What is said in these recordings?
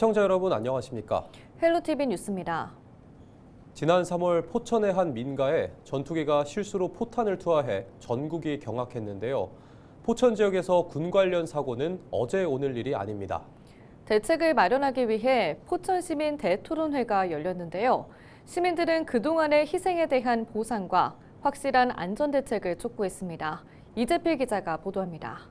시청자 여러분 안녕하십니까? 헬로티비 뉴스입니다. 지난 3월 포천의 한 민가에 전투기가 실수로 포탄을 투하해 전국이 경악했는데요. 포천 지역에서 군 관련 사고는 어제 오늘 일이 아닙니다. 대책을 마련하기 위해 포천 시민 대토론회가 열렸는데요. 시민들은 그동안의 희생에 대한 보상과 확실한 안전 대책을 촉구했습니다. 이재필 기자가 보도합니다.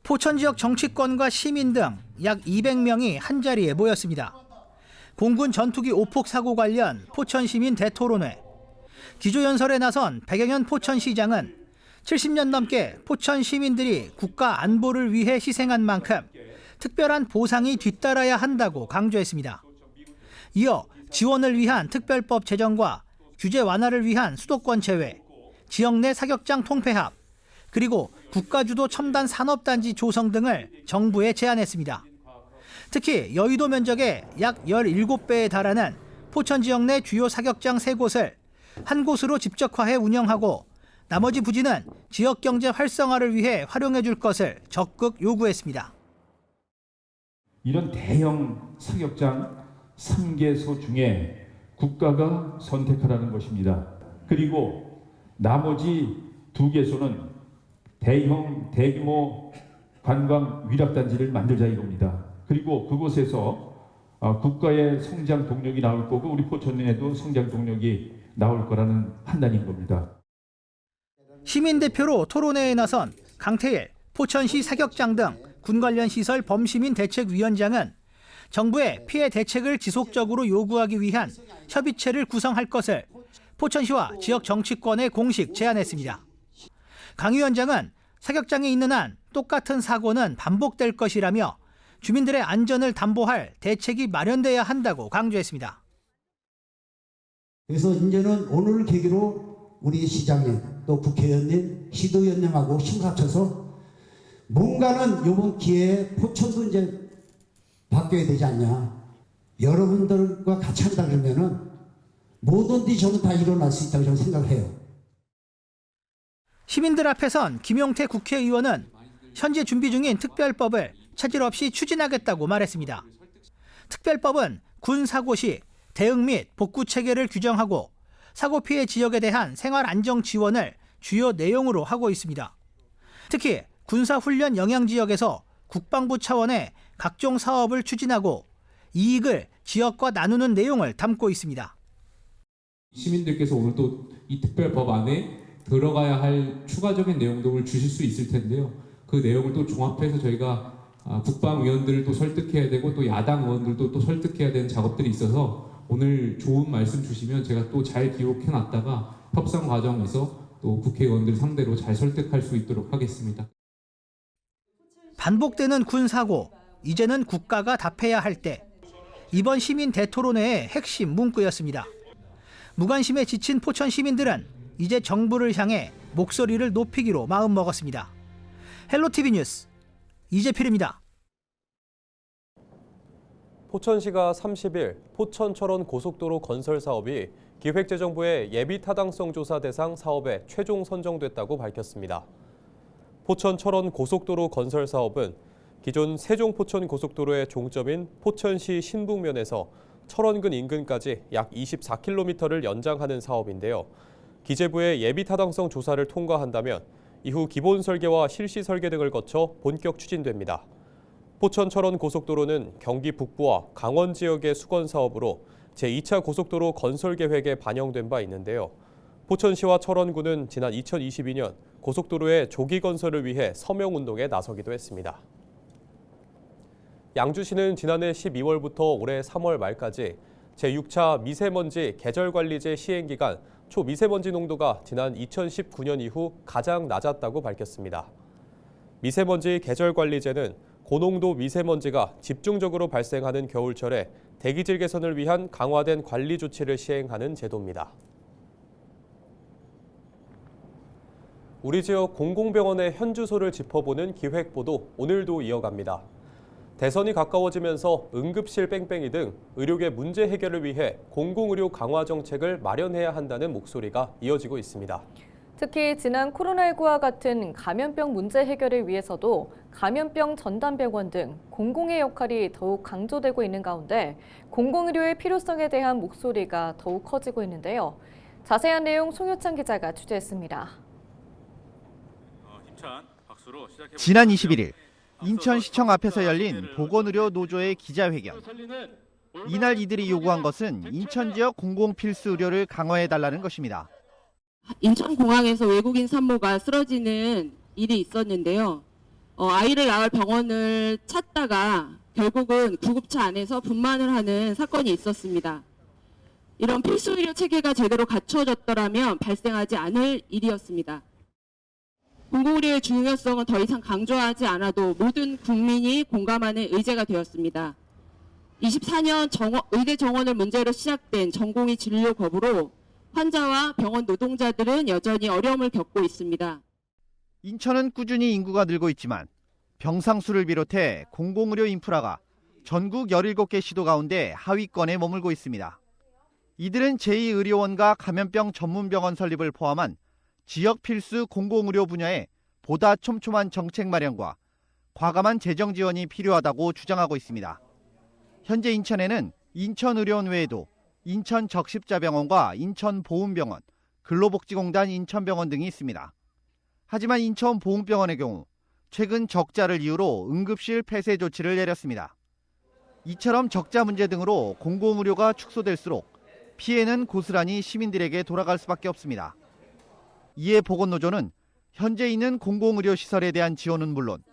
포천 지역 정치권과 시민 등 약 200명이 한자리에 모였습니다. 공군 전투기 오폭 사고 관련 포천 시민 대토론회. 기조연설에 나선 백영현 포천시장은 70년 넘게 포천 시민들이 국가 안보를 위해 희생한 만큼 특별한 보상이 뒤따라야 한다고 강조했습니다. 이어 지원을 위한 특별법 제정과 규제 완화를 위한 수도권 제외, 지역 내 사격장 통폐합, 그리고 국가주도 첨단 산업단지 조성 등을 정부에 제안했습니다. 특히 여의도 면적의 약 17배에 달하는 포천 지역 내 주요 사격장 3곳을 한 곳으로 집적화해 운영하고 나머지 부지는 지역 경제 활성화를 위해 활용해 줄 것을 적극 요구했습니다. 이런 대형 사격장 3개소 중에 국가가 선택하라는 것입니다. 그리고 나머지 2개소는 대규모 관광 위락단지를 만들자 이겁니다. 그리고 그곳에서 국가의 성장 동력이 나올 거고 우리 포천에도 성장 동력이 나올 거라는 판단인 겁니다. 시민대표로 토론회에 나선 강태일 포천시 사격장 등 군 관련 시설 범시민 대책위원장은 정부의 피해 대책을 지속적으로 요구하기 위한 협의체를 구성할 것을 포천시와 지역 정치권에 공식 제안했습니다. 강 위원장은 사격장에 있는 한 똑같은 사고는 반복될 것이라며 주민들의 안전을 담보할 대책이 마련돼야 한다고 강조했습니다. 그래서 이제는 오늘 계기로 우리 시장님 또 국회의원님, 시도위원님하고 힘을 합쳐서 뭔가는 이번 기회에 포천도 이제 바뀌어야 되지 않냐. 여러분들과 같이 한다 그러면은 뭐든지 저는 다 일어날 수 있다고 저는 생각을 해요. 시민들 앞에선 김용태 국회의원은 현재 준비 중인 특별법을 차질 없이 추진하겠다고 말했습니다. 특별법은 군 사고 시 대응 및 복구 체계를 규정하고 사고 피해 지역에 대한 생활 안정 지원을 주요 내용으로 하고 있습니다. 특히 군사훈련 영향 지역에서 국방부 차원의 각종 사업을 추진하고 이익을 지역과 나누는 내용을 담고 있습니다. 시민들께서 오늘 또 이 특별법 안에 들어가야 할 추가적인 내용들을 주실 수 있을 텐데요. 그 내용을 또 종합해서 저희가 국방위원들을 또 설득해야 되고 또 야당 의원들도 또 설득해야 되는 작업들이 있어서 오늘 좋은 말씀 주시면 제가 또 잘 기록해 놨다가 협상 과정에서 또 국회의원들 상대로 잘 설득할 수 있도록 하겠습니다. 반복되는 군 사고, 이제는 국가가 답해야 할 때. 이번 시민 대토론회의 핵심 문구였습니다. 무관심에 지친 포천 시민들은 이제 정부를 향해 목소리를 높이기로 마음먹었습니다. 헬로티비 뉴스 이재필입니다. 포천시가 30일 포천-철원 고속도로 건설 사업이 기획재정부의 예비타당성 조사 대상 사업에 최종 선정됐다고 밝혔습니다. 포천-철원 고속도로 건설 사업은 기존 세종-포천 고속도로의 종점인 포천시 신북면에서 철원군 인근까지 약 24km를 연장하는 사업인데요. 기재부의 예비타당성 조사를 통과한다면 이후 기본 설계와 실시 설계 등을 거쳐 본격 추진됩니다. 포천-철원 고속도로는 경기 북부와 강원 지역의 수건 사업으로 제2차 고속도로 건설 계획에 반영된 바 있는데요. 포천시와 철원군은 지난 2022년 고속도로의 조기 건설을 위해 서명운동에 나서기도 했습니다. 양주시는 지난해 12월부터 올해 3월 말까지 제6차 미세먼지 계절관리제 시행기간 초미세먼지 농도가 지난 2019년 이후 가장 낮았다고 밝혔습니다. 미세먼지 계절관리제는 고농도 미세먼지가 집중적으로 발생하는 겨울철에 대기질 개선을 위한 강화된 관리 조치를 시행하는 제도입니다. 우리 지역 공공병원의 현주소를 짚어보는 기획보도 오늘도 이어갑니다. 대선이 가까워지면서 응급실 뺑뺑이 등 의료계 문제 해결을 위해 공공의료 강화 정책을 마련해야 한다는 목소리가 이어지고 있습니다. 특히 지난 코로나19와 같은 감염병 문제 해결을 위해서도 감염병 전담병원 등 공공의 역할이 더욱 강조되고 있는 가운데 공공의료의 필요성에 대한 목소리가 더욱 커지고 있는데요. 자세한 내용 송효찬 기자가 취재했습니다. 지난 21일 인천시청 앞에서 열린 보건의료 노조의 기자회견. 이날 이들이 요구한 것은 인천 지역 공공필수 의료를 강화해달라는 것입니다. 인천공항에서 외국인 산모가 쓰러지는 일이 있었는데요. 아이를 낳을 병원을 찾다가 결국은 구급차 안에서 분만을 하는 사건이 있었습니다. 이런 필수 의료 체계가 제대로 갖춰졌더라면 발생하지 않을 일이었습니다. 공공의료의 중요성은 더 이상 강조하지 않아도 모든 국민이 공감하는 의제가 되었습니다. 24년 의대 정원을 문제로 시작된 전공의 진료 거부로 환자와 병원 노동자들은 여전히 어려움을 겪고 있습니다. 인천은 꾸준히 인구가 늘고 있지만 병상수를 비롯해 공공의료 인프라가 전국 17개 시도 가운데 하위권에 머물고 있습니다. 이들은 제2의료원과 감염병 전문병원 설립을 포함한 지역 필수 공공의료 분야에 보다 촘촘한 정책 마련과 과감한 재정 지원이 필요하다고 주장하고 있습니다. 현재 인천에는 인천의료원 외에도 인천적십자병원과 인천보훈병원, 근로복지공단 인천병원 등이 있습니다. 하지만 인천보훈병원의 경우 최근 적자를 이유로 응급실 폐쇄 조치를 내렸습니다. 이처럼 적자 문제 등으로 공공의료가 축소될수록 피해는 고스란히 시민들에게 돌아갈 수밖에 없습니다. 이에 보건노조는 현재 있는 공공의료 시설에 대한 지원은 물론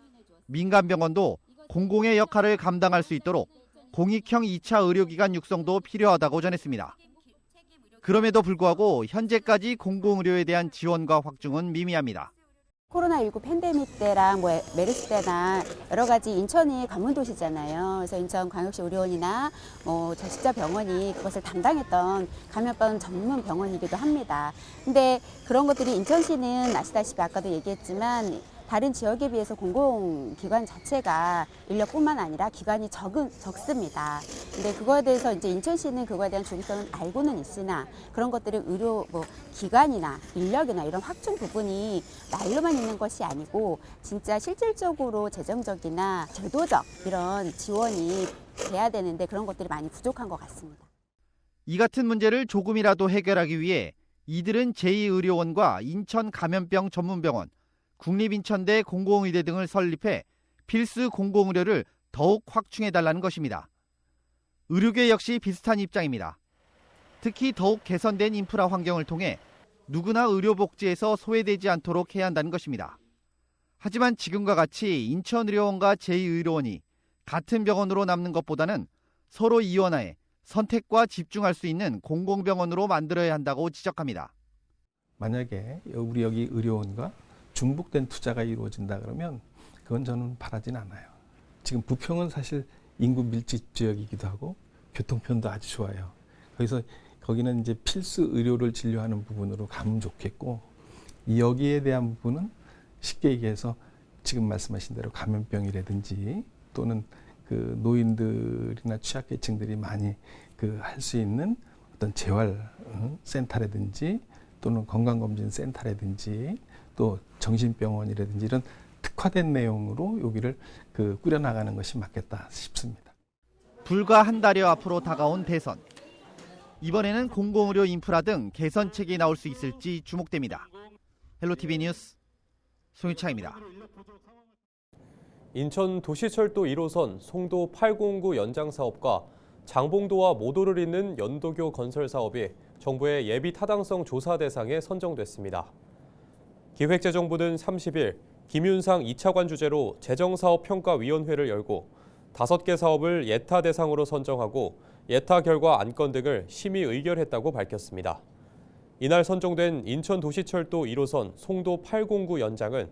민간병원도 공공의 역할을 감당할 수 있도록 공익형 2차 의료기관 육성도 필요하다고 전했습니다. 그럼에도 불구하고 현재까지 공공의료에 대한 지원과 확충은 미미합니다. 코로나19 팬데믹 때랑 메르스 때나 여러 가지 인천이 관문도시잖아요. 그래서 인천광역시 의료원이나 적십자병원이 그것을 담당했던 감염병 전문 병원이기도 합니다. 근데 그런 것들이 인천시는 아시다시피 아까도 얘기했지만 다른 지역에 비해서 공공기관 자체가 인력뿐만 아니라 기관이 적습니다. 근데 그거에 대해서 이제 인천시는 그거에 대한 중요성은 알고는 있으나 그런 것들을 의료 기관이나 인력이나 이런 확충 부분이 말로만 있는 것이 아니고 진짜 실질적으로 재정적이나 제도적 이런 지원이 돼야 되는데 그런 것들이 많이 부족한 것 같습니다. 이 같은 문제를 조금이라도 해결하기 위해 이들은 제2의료원과 인천감염병 전문병원, 국립인천대 공공의대 등을 설립해 필수 공공의료를 더욱 확충해달라는 것입니다. 의료계 역시 비슷한 입장입니다. 특히 더욱 개선된 인프라 환경을 통해 누구나 의료복지에서 소외되지 않도록 해야 한다는 것입니다. 하지만 지금과 같이 인천의료원과 제2의료원이 같은 병원으로 남는 것보다는 서로 이원화해 선택과 집중할 수 있는 공공병원으로 만들어야 한다고 지적합니다. 만약에 우리 여기 의료원과 중복된 투자가 이루어진다 그러면 그건 저는 바라진 않아요. 지금 부평은 사실 인구 밀집 지역이기도 하고 교통편도 아주 좋아요. 거기는 이제 필수 의료를 진료하는 부분으로 가면 좋겠고 여기에 대한 부분은 쉽게 얘기해서 지금 말씀하신 대로 감염병이라든지 또는 그 노인들이나 취약계층들이 많이 할 수 있는 어떤 재활 센터라든지 또는 건강검진센터라든지 또 정신병원이라든지 이런 특화된 내용으로 여기를 꾸려나가는 것이 맞겠다 싶습니다. 불과 한 달여 앞으로 다가온 대선. 이번에는 공공의료 인프라 등 개선책이 나올 수 있을지 주목됩니다. 헬로티비 뉴스 송유창입니다. 인천 도시철도 1호선 송도 809 연장 사업과 장봉도와 모도를 잇는 연도교 건설 사업이 정부의 예비 타당성 조사 대상에 선정됐습니다. 기획재정부는 30일 김윤상 2차관 주재로 재정사업평가위원회를 열고 5개 사업을 예타 대상으로 선정하고 예타 결과 안건 등을 심의 의결했다고 밝혔습니다. 이날 선정된 인천도시철도 1호선 송도 809 연장은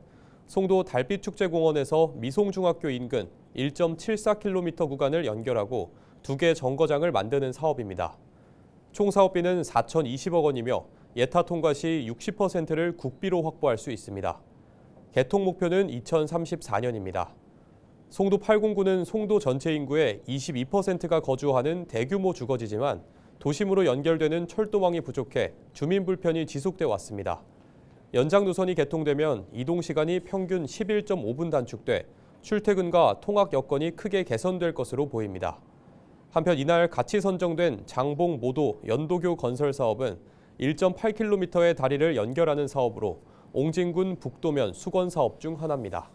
송도 달빛축제공원에서 미송중학교 인근 1.74km 구간을 연결하고 2개 정거장을 만드는 사업입니다. 총 사업비는 4,020억 원이며 예타 통과 시 60%를 국비로 확보할 수 있습니다. 개통 목표는 2034년입니다. 송도 809는 송도 전체 인구의 22%가 거주하는 대규모 주거지지만 도심으로 연결되는 철도망이 부족해 주민 불편이 지속돼 왔습니다. 연장 노선이 개통되면 이동 시간이 평균 11.5분 단축돼 출퇴근과 통학 여건이 크게 개선될 것으로 보입니다. 한편 이날 같이 선정된 장봉 모도 연도교 건설 사업은 1.8km의 다리를 연결하는 사업으로 옹진군 북도면 수건 사업 중 하나입니다.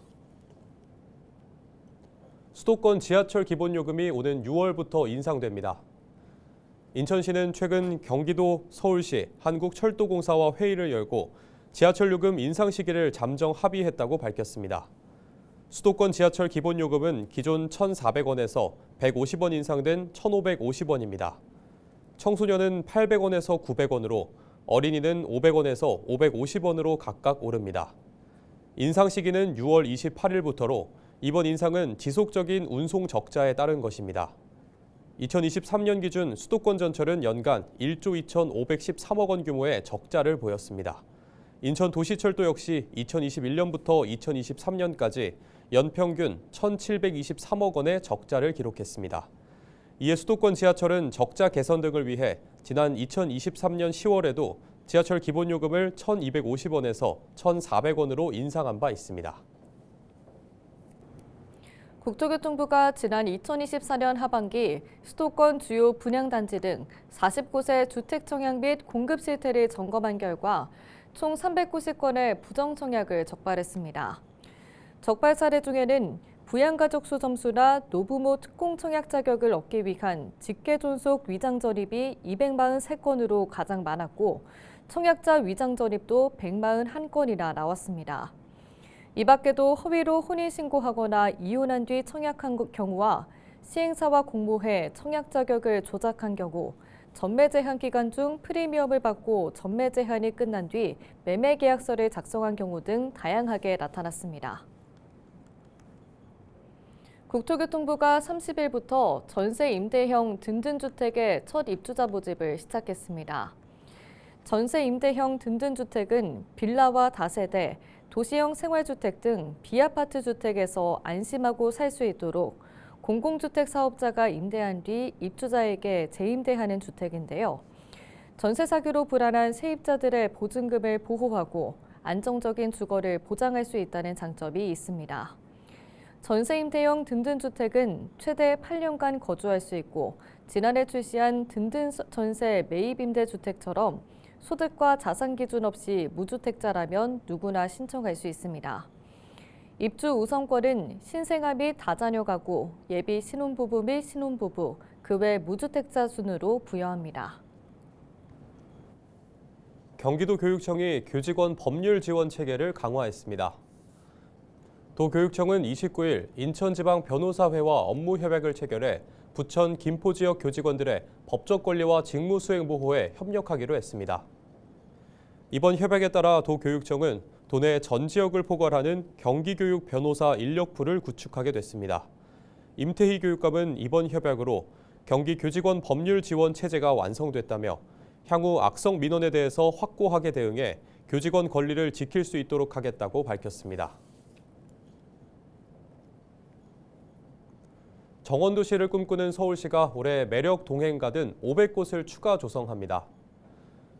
수도권 지하철 기본요금이 오는 6월부터 인상됩니다. 인천시는 최근 경기도, 서울시, 한국철도공사와 회의를 열고 지하철 요금 인상 시기를 잠정 합의했다고 밝혔습니다. 수도권 지하철 기본요금은 기존 1,400원에서 150원 인상된 1,550원입니다. 청소년은 800원에서 900원으로, 어린이는 500원에서 550원으로 각각 오릅니다. 인상 시기는 6월 28일부터로 이번 인상은 지속적인 운송 적자에 따른 것입니다. 2023년 기준 수도권 전철은 연간 1조 2,513억 원 규모의 적자를 보였습니다. 인천도시철도 역시 2021년부터 2023년까지 연평균 1,723억 원의 적자를 기록했습니다. 이에 수도권 지하철은 적자 개선 등을 위해 지난 2023년 10월에도 지하철 기본요금을 1,250원에서 1,400원으로 인상한 바 있습니다. 국토교통부가 지난 2024년 하반기 수도권 주요 분양단지 등 40곳의 주택 청약 및 공급 실태를 점검한 결과 총 390건의 부정청약을 적발했습니다. 적발 사례 중에는 부양가족 수 점수나 노부모 특공 청약 자격을 얻기 위한 직계존속 위장 전입이 243건으로 가장 많았고 청약자 위장 전입도 141건이나 나왔습니다. 이 밖에도 허위로 혼인신고하거나 이혼한 뒤 청약한 경우와 시행사와 공모해 청약 자격을 조작한 경우, 전매 제한 기간 중 프리미엄을 받고 전매 제한이 끝난 뒤 매매 계약서를 작성한 경우 등 다양하게 나타났습니다. 국토교통부가 30일부터 전세 임대형 든든주택의 첫 입주자 모집을 시작했습니다. 전세 임대형 든든주택은 빌라와 다세대, 도시형 생활주택 등 비아파트 주택에서 안심하고 살 수 있도록 공공주택 사업자가 임대한 뒤 입주자에게 재임대하는 주택인데요. 전세 사기로 불안한 세입자들의 보증금을 보호하고 안정적인 주거를 보장할 수 있다는 장점이 있습니다. 전세 임대형 든든주택은 최대 8년간 거주할 수 있고 지난해 출시한 든든 전세 매입 임대주택처럼 소득과 자산 기준 없이 무주택자라면 누구나 신청할 수 있습니다. 입주 우선권은 신생아 및 다자녀 가구, 예비 신혼부부 및 신혼부부, 그 외 무주택자 순으로 부여합니다. 경기도교육청이 교직원 법률 지원 체계를 강화했습니다. 도교육청은 29일 인천지방변호사회와 업무 협약을 체결해 부천 김포 지역 교직원들의 법적 권리와 직무 수행 보호에 협력하기로 했습니다. 이번 협약에 따라 도교육청은 도내 전 지역을 포괄하는 경기교육 변호사 인력풀을 구축하게 됐습니다. 임태희 교육감은 이번 협약으로 경기 교직원 법률 지원 체제가 완성됐다며 향후 악성 민원에 대해서 확고하게 대응해 교직원 권리를 지킬 수 있도록 하겠다고 밝혔습니다. 정원도시를 꿈꾸는 서울시가 올해 매력 동행가 등 500곳을 추가 조성합니다.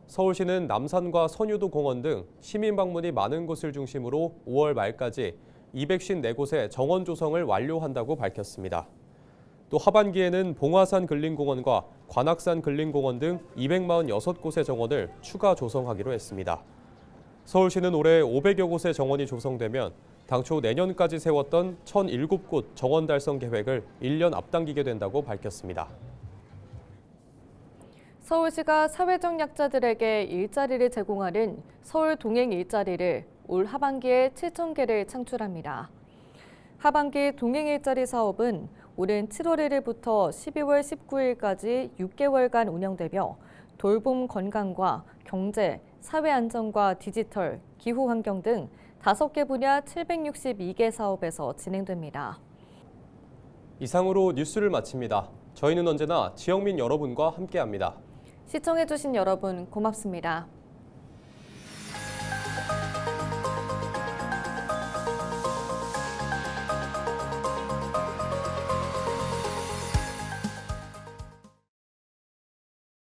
서울시는 남산과 선유도 공원 등 시민 방문이 많은 곳을 중심으로 5월 말까지 254곳의 정원 조성을 완료한다고 밝혔습니다. 또 하반기에는 봉화산 근린공원과 관악산 근린공원 등 246곳의 정원을 추가 조성하기로 했습니다. 서울시는 올해 500여 곳의 정원이 조성되면 당초 내년까지 세웠던 1,007곳 정원 달성 계획을 1년 앞당기게 된다고 밝혔습니다. 서울시가 사회적 약자들에게 일자리를 제공하는 서울 동행 일자리를 올 하반기에 7,000개를 창출합니다. 하반기 동행 일자리 사업은 오는 7월 1일부터 12월 19일까지 6개월간 운영되며 돌봄 건강과 경제, 사회 안전과 디지털, 기후 환경 등 5개 분야 762개 사업에서 진행됩니다. 이상으로 뉴스를 마칩니다. 저희는 언제나 지역민 여러분과 함께합니다. 시청해주신 여러분 고맙습니다.